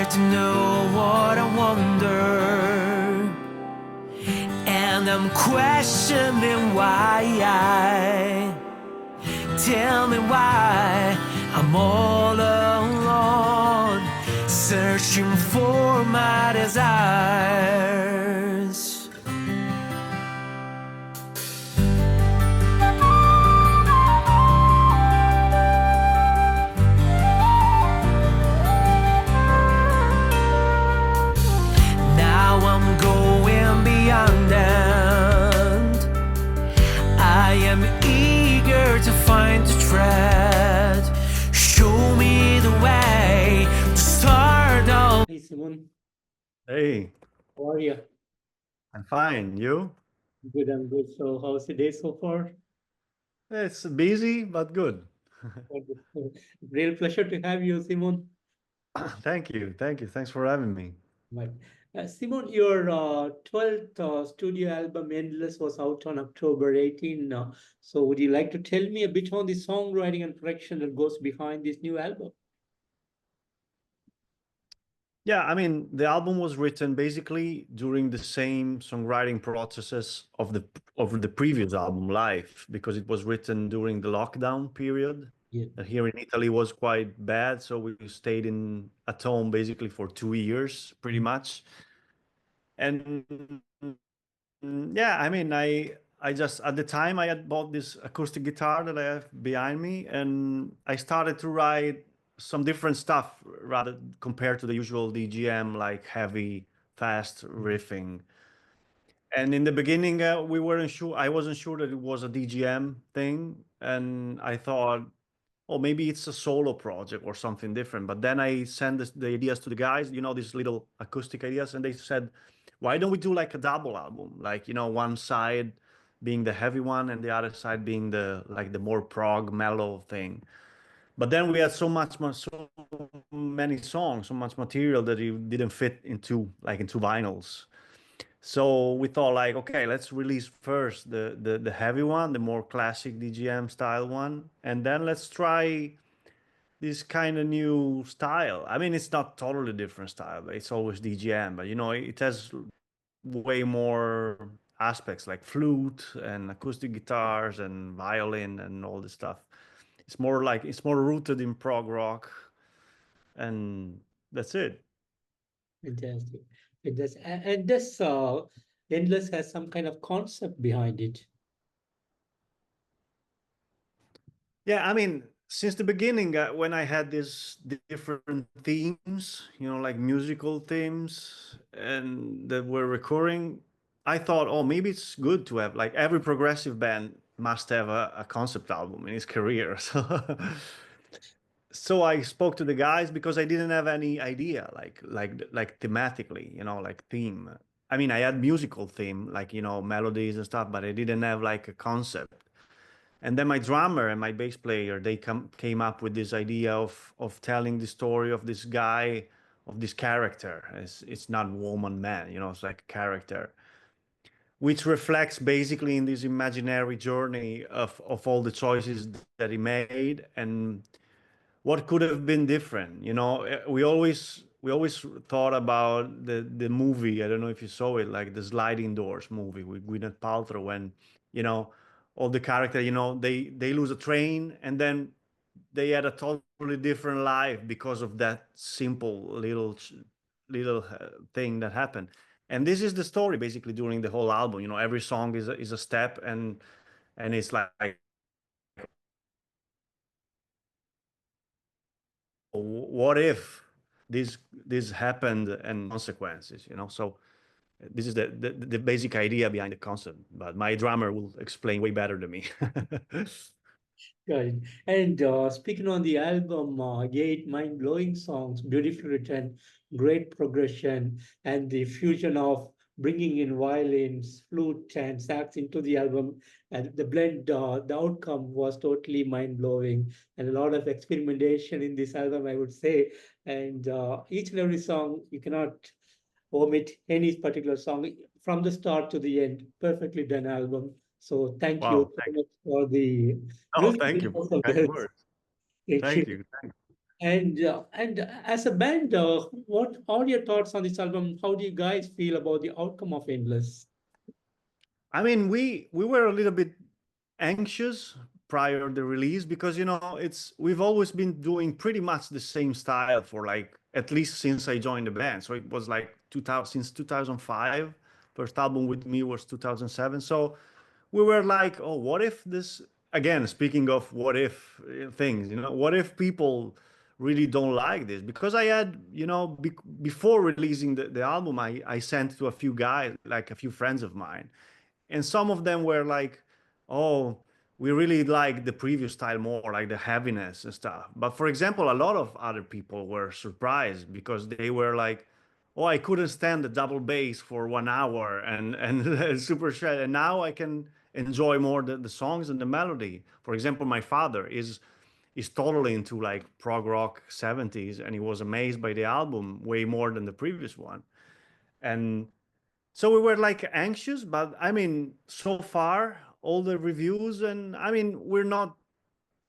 like to know what I wonder, and I'm questioning why. Tell me why I'm all alone, searching for my desires. Now I'm going beyond and I am eager to find the thread. Show me the way to start all. Hey Simone, Hey, how are you? I'm fine. You? Good, I'm good. So how's the day so far? It's busy, but good. Wonderful. Real pleasure to have you, Simone. Thank you. Thank you. Thanks for having me. Right. Simone, your 12th studio album, Endless, was out on October 18. So would you like to tell me a bit on the songwriting and production that goes behind this new album? Yeah, I mean, the album was written basically during the same songwriting processes of the previous album, Life, because it was written during the lockdown period. Yeah. Here in Italy was quite bad, so we stayed in at home basically for 2 years, pretty much. And yeah, I mean, I just at the time I had bought this acoustic guitar that I have behind me, and I started to write some different stuff rather compared to the usual DGM, like heavy, fast riffing. And in the beginning, we weren't sure. I wasn't sure that it was a DGM thing, and I thought, oh, maybe it's a solo project or something different. But then I sent the ideas to the guys, these little acoustic ideas, and they said, why don't we do like a double album? Like, one side being the heavy one and the other side being the more prog mellow thing. But then we had so many songs, so much material that it didn't fit into vinyls. So we thought like, okay, let's release first the heavy one, the more classic DGM style one, and then let's try this kind of new style. I mean, it's not totally different style, but it's always DGM, but it has way more aspects like flute and acoustic guitars and violin and all this stuff. It's more rooted in prog rock, and that's it. Fantastic. Fantastic. And this Endless has some kind of concept behind it. Yeah, I mean, since the beginning, when I had these different themes, like musical themes, and that were recurring, I thought, oh, maybe it's good to have like every progressive band must have a concept album in his career. So I spoke to the guys because I didn't have any idea, like thematically, like theme. I mean, I had musical theme, like melodies and stuff, but I didn't have like a concept. And then my drummer and my bass player, they came up with this idea of telling the story of this guy, of this character. It's not woman, man, it's like a character, which reflects basically in this imaginary journey of all the choices that he made and what could have been different. We always thought about the movie. I don't know if you saw it, like the Sliding Doors movie with Gwyneth Paltrow, when you know all the character, they lose a train and then they had a totally different life because of that simple little thing that happened. And this is the story basically during the whole album. Every song is a step, and it's like, what if this happened and consequences, so this is the basic idea behind the concept, but my drummer will explain way better than me. Got it. And speaking on the album, eight mind-blowing songs, beautifully written, great progression, and the fusion of bringing in violins, flute, and sax into the album, and the blend, the outcome was totally mind-blowing, and a lot of experimentation in this album, I would say. And each and every song, you cannot omit any particular song from the start to the end. Perfectly done album. So thank you Wow, so thank much for the you. Oh, music thank you. videos of Kind this. words. Thank you. Thank you. And as a band, what are your thoughts on this album? How do you guys feel about the outcome of Endless? I mean, we were a little bit anxious prior the release because it's we've always been doing pretty much the same style for like at least since I joined the band. So it was like 2000 since 2005. First album with me was 2007. So we were like, oh, what if this again? Speaking of what if things, what if people really don't like this? Because I had, before releasing the album, I sent to a few guys, like a few friends of mine, and some of them were like, oh, we really like the previous style more, like the heaviness and stuff. But for example, a lot of other people were surprised because they were like, oh, I couldn't stand the double bass for 1 hour and super shred, and now I can enjoy more the songs and the melody. For example, my father is totally into like prog rock 70s, and he was amazed by the album way more than the previous one. And so we were like anxious, but I mean, so far, all the reviews, and I mean, we're not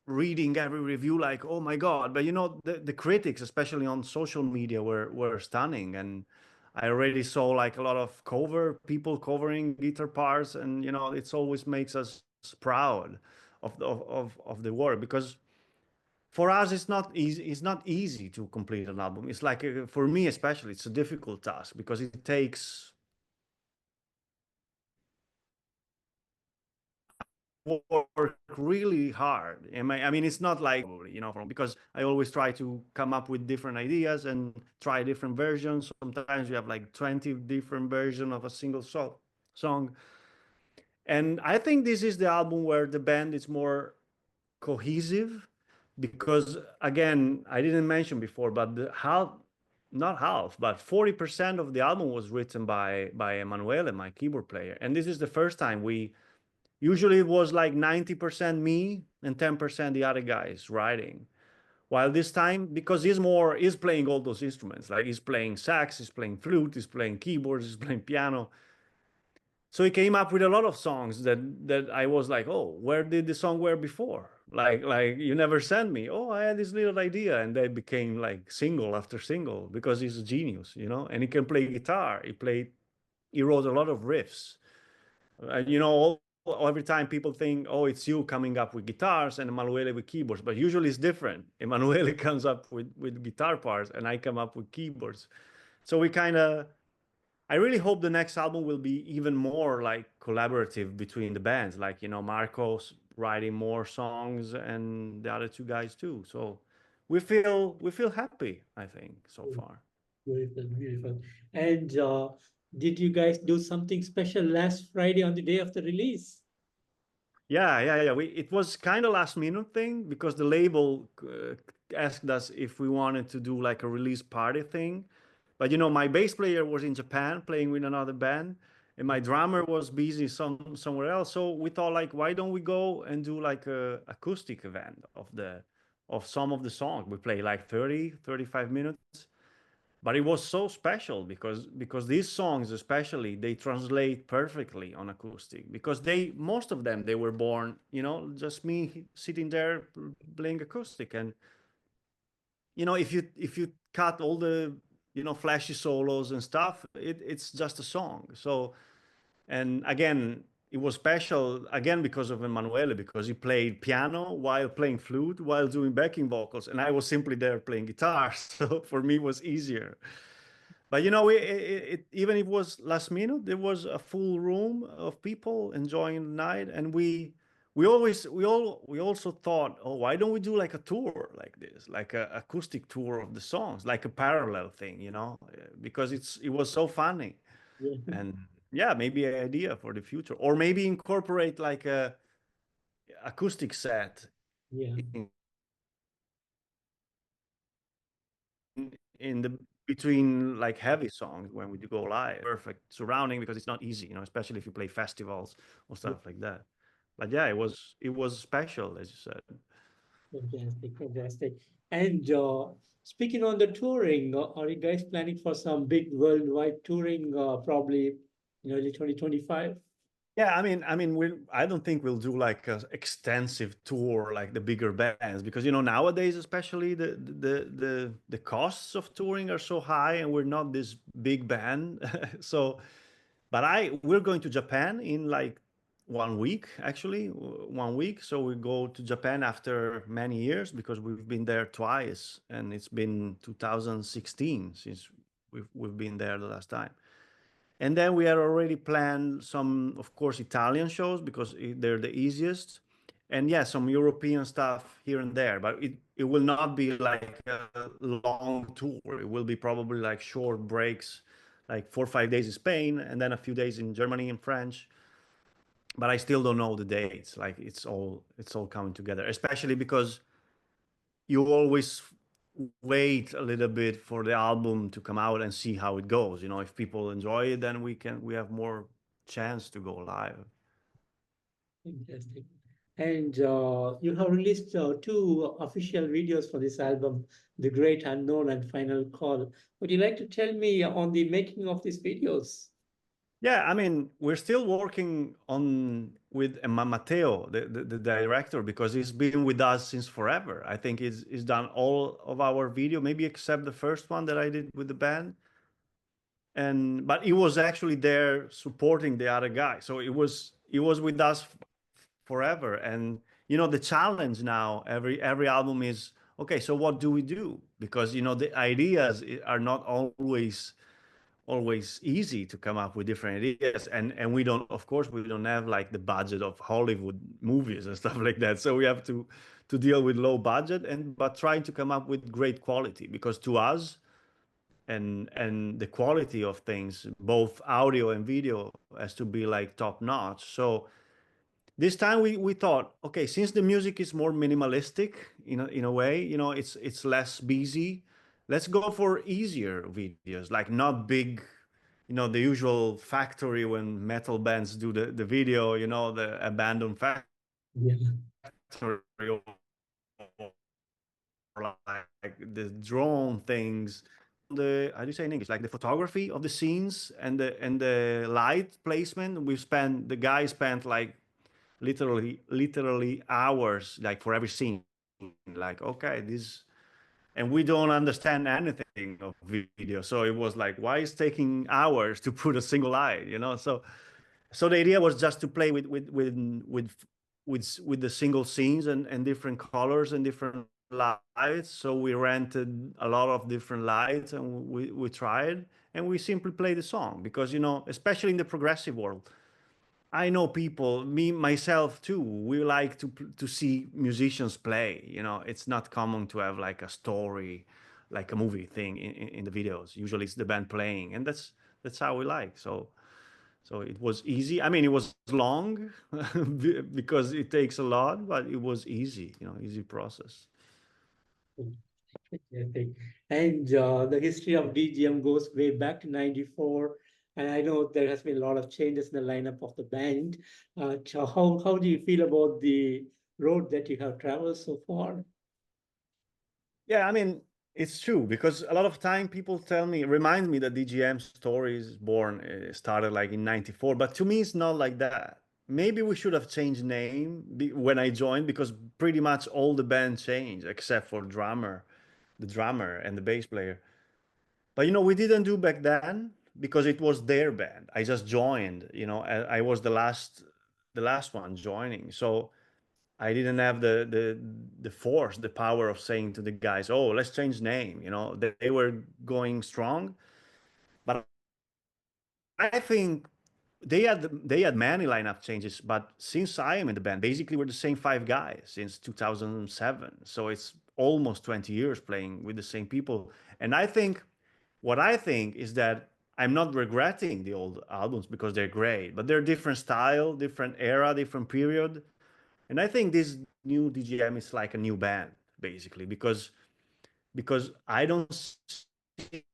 reading every review like, oh my God, but the critics, especially on social media, were stunning. And I already saw like a lot of people covering guitar parts, and it's always makes us proud of the work because for us it's not easy to complete an album. It's like for me especially, it's a difficult task because it takes work really hard. I mean, it's not like, because I always try to come up with different ideas and try different versions. Sometimes you have like 20 different versions of a single song. And I think this is the album where the band is more cohesive because, again, I didn't mention before, but not half, but 40% of the album was written by Emanuele, my keyboard player. And this is the first time usually it was like 90% me and 10% the other guys writing. While this time, because he's playing all those instruments, like he's playing sax, he's playing flute, he's playing keyboards, he's playing piano. So he came up with a lot of songs that I was like, oh, where did the song were before? Like you never sent me. Oh, I had this little idea, and they became like single after single because he's a genius, and he can play guitar. He wrote a lot of riffs. Every time people think, oh, it's you coming up with guitars and Emanuele with keyboards, but usually it's different. Emanuele comes up with guitar parts and I come up with keyboards. So I really hope the next album will be even more like collaborative between the bands, like, Marco's writing more songs and the other two guys too. So we feel happy, I think, so far. Beautiful, beautiful. And did you guys do something special last Friday on the day of the release? Yeah, yeah, yeah. It was kind of last minute thing because the label asked us if we wanted to do like a release party thing. But my bass player was in Japan playing with another band, and my drummer was busy somewhere else. So we thought like, why don't we go and do like a acoustic event of some of the songs? We play like 30, 35 minutes, but it was so special because these songs especially they translate perfectly on acoustic because most of them they were born just me sitting there playing acoustic. And if you cut all the flashy solos and stuff, it's just a song. So, and again, it was special again because of Emanuele, because he played piano while playing flute while doing backing vocals, and I was simply there playing guitar. So for me it was easier. But even if it was last minute, there was a full room of people enjoying the night, and we also thought, oh, why don't we do like a tour like this, like a acoustic tour of the songs, like a parallel thing, because it was so funny. Yeah, And yeah, maybe an idea for the future, or maybe incorporate like a acoustic set yeah, in, in the between like heavy songs when we do go live. Perfect surrounding because it's not easy, especially if you play festivals or yeah. stuff like that. But yeah, it was special, as you said. Fantastic, fantastic. And speaking on the touring, are you guys planning for some big worldwide touring, probably in early 2025? Yeah, I don't think we'll do like an extensive tour like the bigger bands because nowadays, especially the costs of touring are so high, and we're not this big band. So, but we're going to Japan in like 1 week, actually, 1 week. So we go to Japan after many years because we've been there twice, and it's been 2016 since we've been there the last time. And then we are already planned some, of course, Italian shows because they're the easiest. And yeah, some European stuff here and there, but it will not be like a long tour. It will be probably like short breaks, like 4 or 5 days in Spain, and then a few days in Germany and French. But I still don't know the dates. Like it's all coming together, especially because you always wait a little bit for the album to come out and see how it goes. If people enjoy it, then we have more chance to go live. Fantastic. And you have released two official videos for this album, The Great Unknown and Final Call. Would you like to tell me on the making of these videos? Yeah, we're still working on with Matteo, the director, because he's been with us since forever. I think he's done all of our video, maybe except the first one that I did with the band. And but he was actually there supporting the other guy, so he was with us forever. And the challenge now, every album is, okay, so what do we do? Because the ideas are not always easy to come up with different ideas, and we don't, of course, we don't have like the budget of Hollywood movies and stuff like that, so we have to deal with low budget, and but trying to come up with great quality, because to us, and the quality of things, both audio and video, has to be like top notch. So this time we thought, okay, since the music is more minimalistic in a way, it's less busy, let's go for easier videos, like not big, the usual factory when metal bands do the video, the abandoned Yeah. factory, or like the drone things, the how do you say in English, like the photography of the scenes and the light placement. The guy spent like literally hours, like for every scene, like, okay, this, and we don't understand anything of video, so it was like, why is taking hours to put a single light, so the idea was just to play with the single scenes and different colors and different lights. So we rented a lot of different lights, and we tried, and we simply play the song because, especially in the progressive world, I know people, me myself too, we like to see musicians play. It's not common to have like a story, like a movie thing in the videos. Usually it's the band playing, and that's how we like. So it was easy. It was long because it takes a lot, but it was easy, easy process. Fantastic. And the history of DGM goes way back to 94. And I know there has been a lot of changes in the lineup of the band. So how do you feel about the road that you have traveled so far? Yeah, it's true because a lot of time people remind me that DGM story is born, started like in 94, but to me it's not like that. Maybe we should have changed name when I joined, because pretty much all the band changed except for the drummer and the bass player. But we didn't do back then because it was their band. I just joined, I was the last one joining. So I didn't have the force, the power of saying to the guys, "Oh, let's change name." They were going strong, but I think they had many lineup changes. But since I am in the band, basically we're the same five guys since 2007. So it's almost 20 years playing with the same people. And what I think is that I'm not regretting the old albums because they're great, but they're different style, different era, different period. And I think this new DGM is like a new band, basically, because I don't see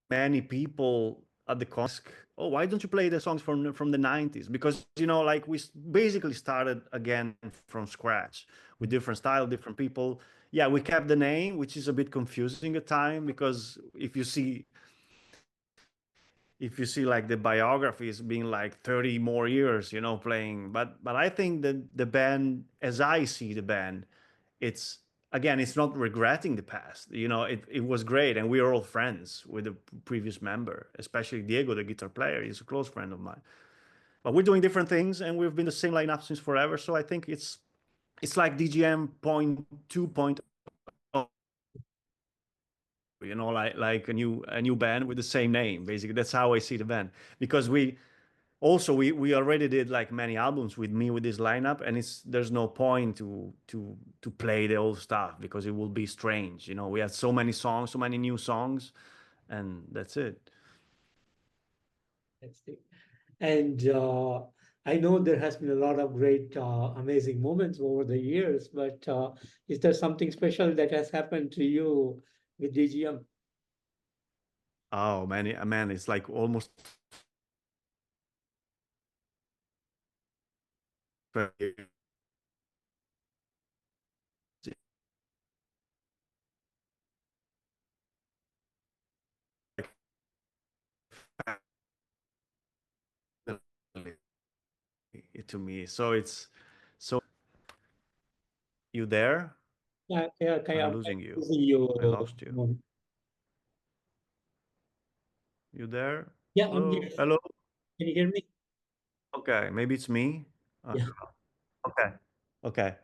many people at the concert. Oh, why don't you play the songs from the 90s? Because like basically started again from scratch with different style, different people. Yeah, we kept the name, which is a bit confusing at time, because if you see if you see like the biographies being like 30 more years, playing. But I think that the band, as I see the band, it's again, it's not regretting the past. It was great, and we are all friends with the previous member, especially Diego, the guitar player. He's a close friend of mine. But we're doing different things, and we've been the same lineup since forever. So I think it's like DGM point 2.0, like a new band with the same name. Basically, that's how I see the band, because we already did like many albums with me with this lineup, and there's no point to play the old stuff because it will be strange. We had so many songs, so many new songs, and that's it. That's it. And I know there has been a lot of great, amazing moments over the years, but is there something special that has happened to you with DGM? Oh man, it's like almost 12 years. To me. So it's so you there? Yeah, yeah, I'm I'm losing you. losing you. I lost you. Simone. You there? Yeah, I'm here. Hello? Hello? Can you hear me? Okay, maybe it's me. Yeah. Okay. Okay.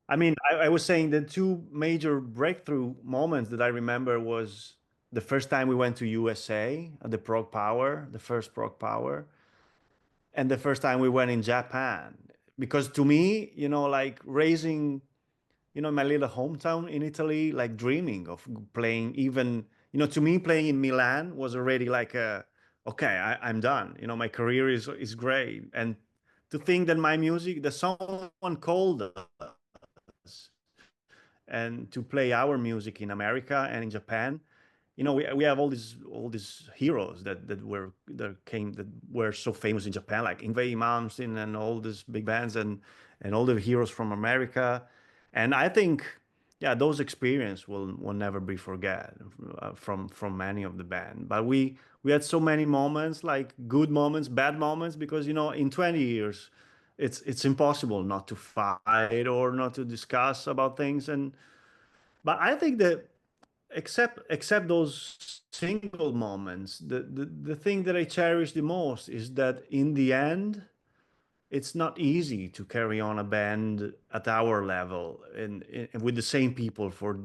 I mean, I was saying the two major breakthrough moments that I remember was the first time we went to USA at the Prog Power, the first Prog Power, and the first time we went in Japan. Because to me, like raising, my little hometown in Italy, like dreaming of playing even, to me, playing in Milan was already like okay, I'm done. My career is great. And to think that my music, that someone called us and to play our music in America and in Japan. We have all these heroes that were so famous in Japan, like Yngwie Malmsteen and all these big bands and all the heroes from America. And I think, yeah, those experience will never be forget from many of the band. But we had so many moments, like good moments, bad moments, because in 20 years it's impossible not to fight or not to discuss about things. But I think that except those single moments, the thing that I cherish the most is that in the end, it's not easy to carry on a band at our level and with the same people for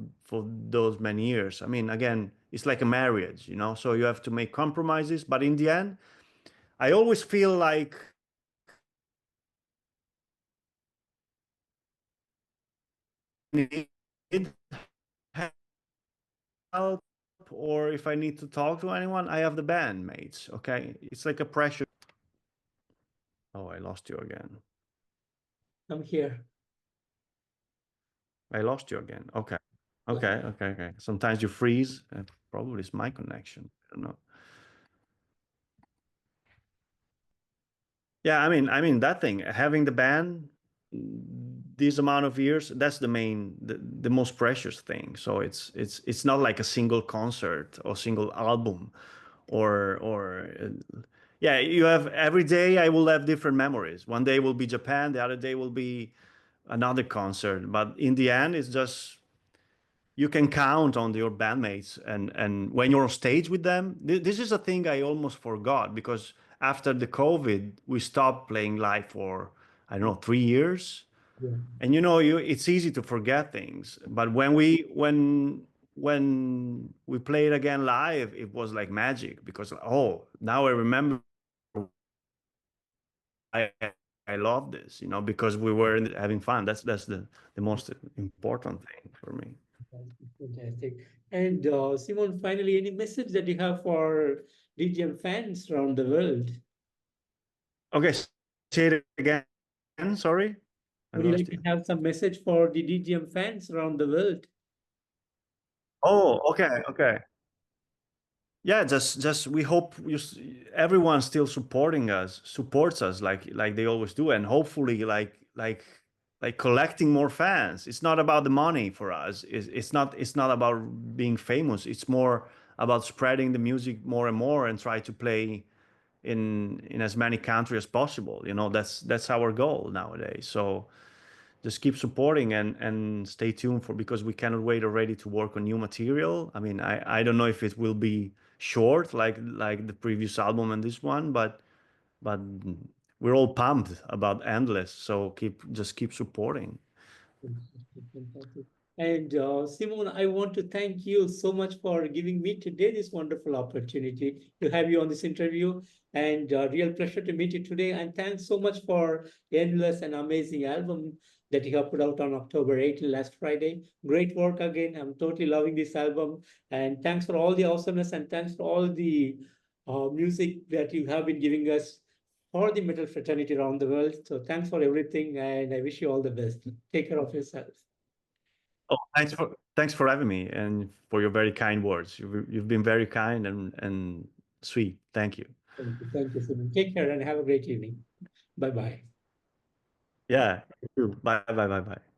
those many years. I mean, again, it's like a marriage, so you have to make compromises. But in the end, I always feel like I need help, or if I need to talk to anyone, I have the bandmates. Okay, it's like a pressure. Oh, I lost you again. I'm here. I lost you again. Okay. Yeah. Okay. Okay. Okay. Sometimes you freeze. Probably it's my connection. I don't know. Yeah. I mean that thing, having the band this amount of years, that's the most precious thing. So it's not like a single concert or single album or yeah, you have every day I will have different memories. One day will be Japan, the other day will be another concert. But in the end, it's just you can count on your bandmates, and when you're on stage with them, this is a thing I almost forgot, because after the COVID we stopped playing live for, I don't know, 3 years. Yeah. And it's easy to forget things, but when we played again live, it was like magic, because oh, now I remember. I love this, because we were having fun. That's the most important thing for me. Fantastic. And Simon, finally, any message that you have for DGM fans around the world? Okay, say it again. Sorry, I Would you lost like to you. have some message for the DGM fans around the world? Oh, okay, okay. Yeah, just we hope everyone still supports us like they always do, and hopefully like collecting more fans. It's not about the money for us. It's not about being famous. It's more about spreading the music more and more and try to play in as many countries as possible. You know, that's our goal nowadays. So just keep supporting and stay tuned for, because we cannot wait already to work on new material. I mean, I don't know if it will be short like the previous album and this one, but we're all pumped about Endless. So just keep supporting. Fantastic. And Simone, I want to thank you so much for giving me today this wonderful opportunity to have you on this interview. And real pleasure to meet you today. And thanks so much for endless and amazing album that you have put out on October 18th, last Friday. Great work again. I'm totally loving this album. And thanks for all the awesomeness and thanks for all the music that you have been giving us for the metal fraternity around the world. So thanks for everything, and I wish you all the best. Take care of yourself. Oh, thanks for having me and for your very kind words. You've been very kind and sweet. Thank you. Thank you, Simon. Take care and have a great evening. Bye bye. Yeah, you too. Bye bye bye bye.